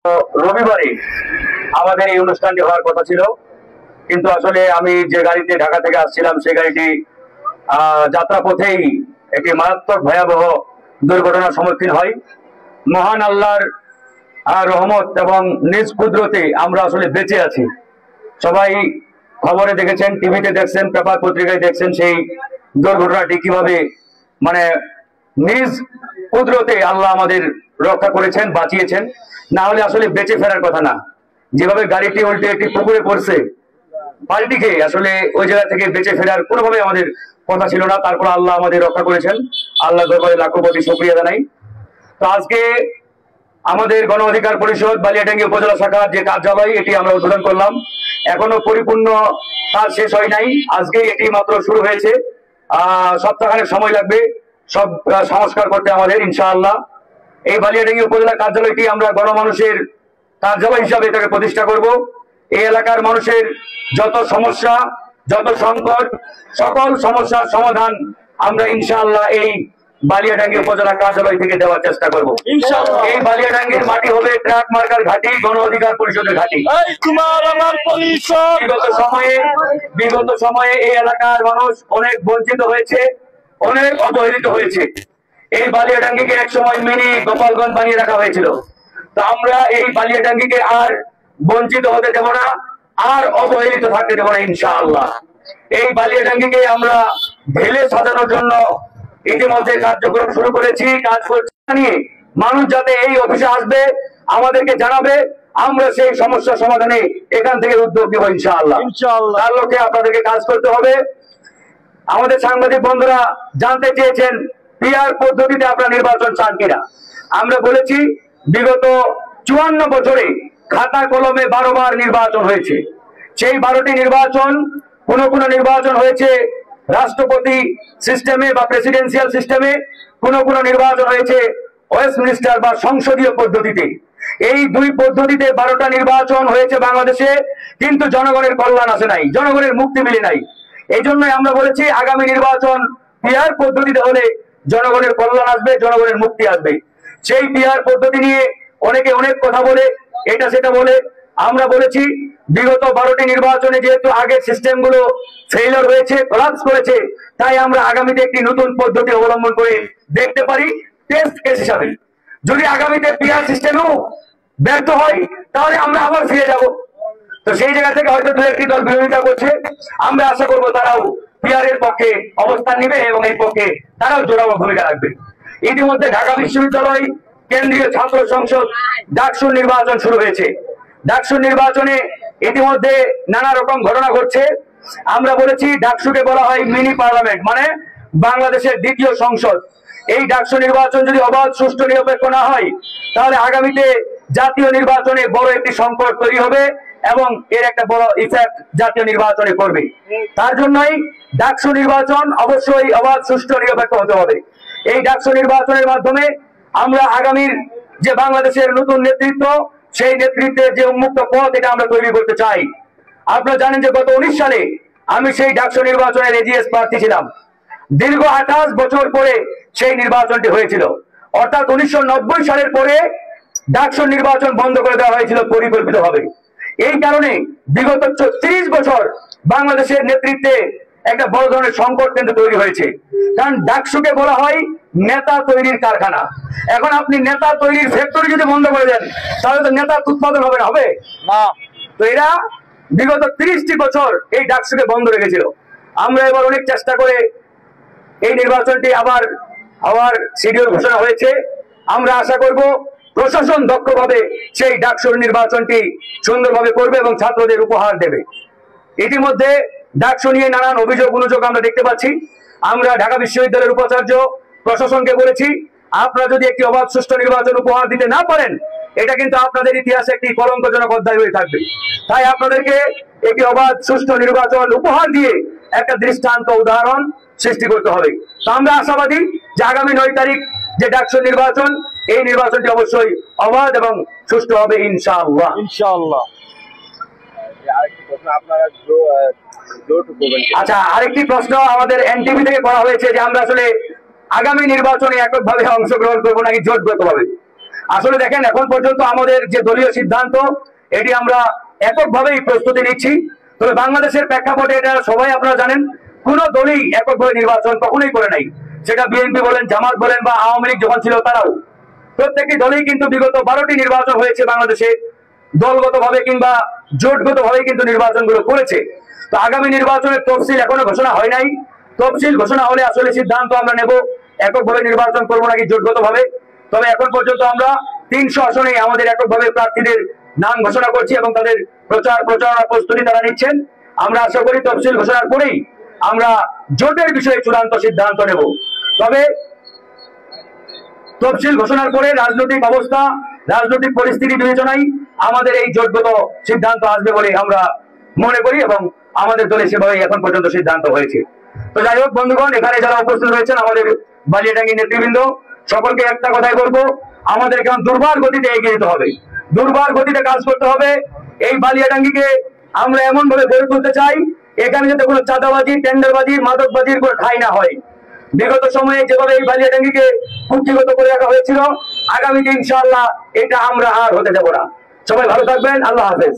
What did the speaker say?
রবিবারে আমাদের এই অনুষ্ঠানটি হওয়ার কথা ছিল, কিন্তু আসলে আমি যে গাড়িতে ঢাকা থেকে আসছিলাম সেই গাড়িটি যাত্রা পথেই একটি মারাত্মক ভয়াবহ দুর্ঘটনার সম্মুখীন হয়। মহান আল্লাহর রহমত এবং নিজ কুদরতে আমরা আসলে বেঁচে আছি। সবাই খবরে দেখেছেন, টিভিতে দেখছেন, পেপার পত্রিকায় দেখছেন সেই দুর্ঘটনাটি কিভাবে মানে নিজ কুদরতে আল্লাহ আমাদের রক্ষা করেছেন, বাঁচিয়েছেন। না হলে আসলে বেঁচে ফেরার কথা না। যেভাবে গাড়িটি উল্টে একটি পুকুরে পড়ছে পাল্টি খেয়ে, আসলে ওই জায়গা থেকে বেঁচে ফেরার কোনোভাবে আমাদের কথা ছিল না। তারপর আল্লাহ আমাদের রক্ষা করেছেন, আল্লাহ দরবারে লাখো কোটি শুকরিয়া জানাই। তো আজকে আমাদের গণ অধিকার পরিষদ বালিয়াডাঙ্গি উপজেলা শাখার যে কার্যালয়, এটি আমরা উদ্বোধন করলাম। এখনো পরিপূর্ণ কাজ শেষ হয় নাই, আজকে এটি মাত্র শুরু হয়েছে। সপ্তাহখানেক সময় লাগবে সব সংস্কার করতে আমাদের, ইনশাআল্লাহ। এই বালিয়াডাঙ্গি উপজেলা কার্যালয়টি আমরা গণমানুষের কার্যালয় হিসাবে এটাকে প্রতিষ্ঠা করব। এই এলাকার মানুষের যত সমস্যা, যত সংকট, সকল সমস্যার সমাধান আমরা ইনশাআল্লাহ এই বালিয়াডাঙ্গি উপজেলা কার্যালয় থেকে দেওয়ার চেষ্টা করবো। এই বালিয়াডাঙ্গির মাটি হবে ট্রাক মার্কার ঘাঁটি, গণ অধিকার পরিষদের ঘাঁটি। বিগত সময়ে এই এলাকার মানুষ অনেক বঞ্চিত হয়েছে, অনেক অবহেলিত হয়েছে। এই বালিয়াডাঙ্গিকে এক সময় মিনি গোপালগঞ্জ বানিয়ে রাখা হয়েছিল। তো আমরা এই বালিয়াডাঙ্গিকে আর বঞ্চিত হতে দেব না, আর অবহেলিত থাকতে দেব না ইনশাআল্লাহ। এই বালিয়াডাঙ্গিকে আমরা ঢেলে সাজানোর জন্য ইতিমধ্যে কার্যক্রম শুরু করেছি, কাজ করছি। নিয়ে মানুষ যাতে এই অফিসে আসবে, আমাদেরকে জানাবে, আমরা সেই সমস্যা সমাধানে এখান থেকে উদ্যোগ নেব ইনশাআল্লাহ। তার লক্ষ্যে আপনাদেরকে কাজ করতে হবে। আমাদের সাংবাদিক বন্ধুরা জানতে চেয়েছেন পিআর পদ্ধতিতে আপনারা নির্বাচন চান কিনা। আমরা বলেছি বিগত 54 বছরে খাতা কলমে 12 বার নির্বাচন হয়েছে। সেই 12টি নির্বাচন, কোন নির্বাচন হয়েছে রাষ্ট্রপতি সিস্টেমে বা প্রেসিডেন্সিয়াল সিস্টেমে, কোন নির্বাচন হয়েছে ওয়েস্টমিনিস্টার বা সংসদীয় পদ্ধতিতে। এই দুই পদ্ধতিতে 12টা নির্বাচন হয়েছে বাংলাদেশে, কিন্তু জনগণের কল্যাণ আসে নাই, জনগণের মুক্তি মিলে নাই। এই জন্যই আমরা বলেছি আগামী নির্বাচন পিআর পদ্ধতিতে হলে জনগণের কল্যাণ আসবে, জনগণের মুক্তি আসবে। সেই পিআর পদ্ধতি নিয়ে অনেকে অনেক কথা বলে, এটা সেটা বলে। আমরা বলেছি বিগত 12টি নির্বাচনে যেহেতু আগের সিস্টেম গুলো ফেইলিওর হয়েছে, কোলাপস করেছে, তাই আমরা আগামীতে একটি নতুন পদ্ধতি অবলম্বন করে দেখতে পারি টেস্ট কেস হিসাবে। যদি আগামীতে পিআর সিস্টেমেও ব্যর্থ হয়, তাহলে আমরা আবার ফিরে যাব। তো সেই জায়গা থেকে হয়তো দু একটি দল বিরোধিতা করছে, আমরা আশা করবো তারাও পিআর এর পক্ষে অবস্থান নিবে এবং এই পক্ষে তারাও জোরালো ভূমিকা রাখবে। ইতিমধ্যে ঢাকা বিশ্ববিদ্যালয় কেন্দ্রীয় ছাত্র সংসদ ডাকসুর নির্বাচন শুরু হয়েছে। ডাকসুর নির্বাচনে ইতিমধ্যে নানা রকম ঘটনা ঘটছে। আমরা বলেছি ডাকসুকে বলা হয় মিনি পার্লামেন্ট, মানে বাংলাদেশের দ্বিতীয় সংসদ। এই ডাকসু নির্বাচন যদি অবাধ, সুষ্ঠু, নিরপেক্ষ না হয়, তাহলে আগামীতে জাতীয় নির্বাচনে বড় একটি সংকট তৈরি হবে এবং এর একটা বড় ইফেক্ট জাতীয় নির্বাচনে করবে। তার জন্যই ডাকসু নির্বাচন অবশ্যই অবাধ, সুষ্ঠু, নিরপেক্ষ হতে হবে। এই ডাকসু নির্বাচনের মাধ্যমে আমরা আগামীর যে বাংলাদেশের নতুন নেতৃত্ব, সেই নেতৃত্বের যে উন্মুক্ত পথ, এটা আমরা তৈরি করতে চাই। আপনারা জানেন যে গত 19 সালে আমি সেই ডাকসু নির্বাচনের এজিএস প্রার্থী ছিলাম। দীর্ঘ 28 বছর পরে সেই নির্বাচনটি হয়েছিল। অর্থাৎ 1990 সালের পরে ডাকসু নির্বাচন বন্ধ করে দেওয়া হয়েছিল পরিকল্পিতভাবে। এই কারণে বিগত 30 বছর বাংলাদেশের নেতৃত্বে একটা বড় ধরনের সংকট কিন্তু তৈরি হয়েছে। কারণ ডাকসুকে বলা হয় নেতা তৈরির কারখানা। এখন আপনি নেতা তৈরির ফ্যাক্টরি যদি বন্ধ করে দেন, তাহলে তো নেতা উৎপাদন হবে না। তো এরা বিগত 30টি বছর এই ডাকসুকে বন্ধ রেখেছিল। আমরা এবার অনেক চেষ্টা করে এই নির্বাচনটি আবার হওয়ার শিডিউল ঘোষণা হয়েছে। আমরা আশা করব প্রশাসন দক্ষভাবে সেই ডাকসুর নির্বাচনটি সুন্দরভাবে করবে এবং ছাত্রদের উপহার দেবে। ইতিমধ্যে ডাকসু নিয়ে নানান অভিযোগ অনুযোগ আমরা দেখতে পাচ্ছি। আমরা ঢাকা বিশ্ববিদ্যালয়ের উপাচার্য প্রশাসনকে বলেছি, আপনারা যদি একটি অবাধ, সুষ্ঠু নির্বাচন উপহার দিতে না পারেন, এটা কিন্তু আপনাদের ইতিহাসে একটি কলঙ্কজনক অধ্যায় হয়ে থাকবে। তাই আপনাদেরকে একটি অবাধ, সুষ্ঠু নির্বাচন উপহার দিয়ে একটা দৃষ্টান্ত উদাহরণ সৃষ্টি করতে হবে। তো আমরা আশাবাদী যে আগামী 9 তারিখ যে ডাকসু নির্বাচন, এই নির্বাচনটি অবশ্যই অবাধ এবং সুষ্ঠু হবে ইনশাআল্লাহ। আচ্ছা, আরেকটি প্রশ্ন আমাদের এনটিভি থেকে করা হয়েছে যে আমরা আসলে আগামী নির্বাচনে এককভাবে অংশগ্রহণ করবো নাকি জোটগতভাবে। আসলে দেখেন, এখন পর্যন্ত আমাদের যে দলীয় সিদ্ধান্ত, এটি আমরা এককভাবেই প্রস্তুতি নিচ্ছি। তবে বাংলাদেশের প্রেক্ষাপটে এটা সবাই আপনারা জানেন, কোন দলই এককভাবে নির্বাচন কখনোই করে নাই। সেটা বিএনপি বলেন, জামাত বলেন বা আওয়ামী লীগ যখন ছিল তারাও, প্রত্যেকটি দলই কিন্তু বিগত 12টি নির্বাচন হয়েছে বাংলাদেশে দলগত ভাবে কিংবা জোটগত ভাবে কিন্তু নির্বাচনগুলো করেছে। তো আগামী নির্বাচনের তফসিল এখনো ঘোষণা হয় নাই। তফসিল ঘোষণা হলে আসলে সিদ্ধান্ত আমরা নেব এককভাবে নির্বাচন করবো নাকি জোটগত ভাবে। তবে এখন পর্যন্ত আমরা 300 আসনে আমাদের এককভাবে প্রার্থীদের নাম ঘোষণা করছি এবং তাদের প্রচারণা প্রস্তুতি তারা নিচ্ছেন। আমরা আশা করি তফসিল ঘোষণার পরেই আমরা জোটের বিষয়ে চূড়ান্ত সিদ্ধান্ত নেব। তবে তফসিল ঘোষণার পরে রাজনৈতিক অবস্থা, রাজনৈতিক পরিস্থিতি বিবেচনায় আমাদের এই জোটগত সিদ্ধান্ত আসবে বলে আমরা মনে করি এবং আমাদের দলে সেভাবেই এখন পর্যন্ত সিদ্ধান্ত হয়েছে। তো যাই হোক বন্ধুগণ, এখানে যারা উপস্থিত রয়েছেন আমাদের বালিয়াডাঙ্গি নেতৃবৃন্দ, সকলকে একটা কথাই বলবো, আমাদের এখন দুর্বার গতিতে এগিয়ে যেতে হবে, দুর্বার গতিতে কাজ করতে হবে। এই বালিয়াডাঙ্গিকে আমরা এমন ভাবে গড়ে তুলতে চাই, এখানে যাতে কোনো চাঁদাবাজি, টেন্ডারবাজি, মাদকবাজির কোনো ঠাঁই না হয়। বিগত সময়ে যেভাবে এই বালিয়াডাঙ্গিকে কুক্ষিগত করে রাখা হয়েছিল, আগামীতে ইনশাআল্লাহ এটা আমরা আর হতে দেব না। সবাই ভালো থাকবেন, আল্লাহ হাফেজ।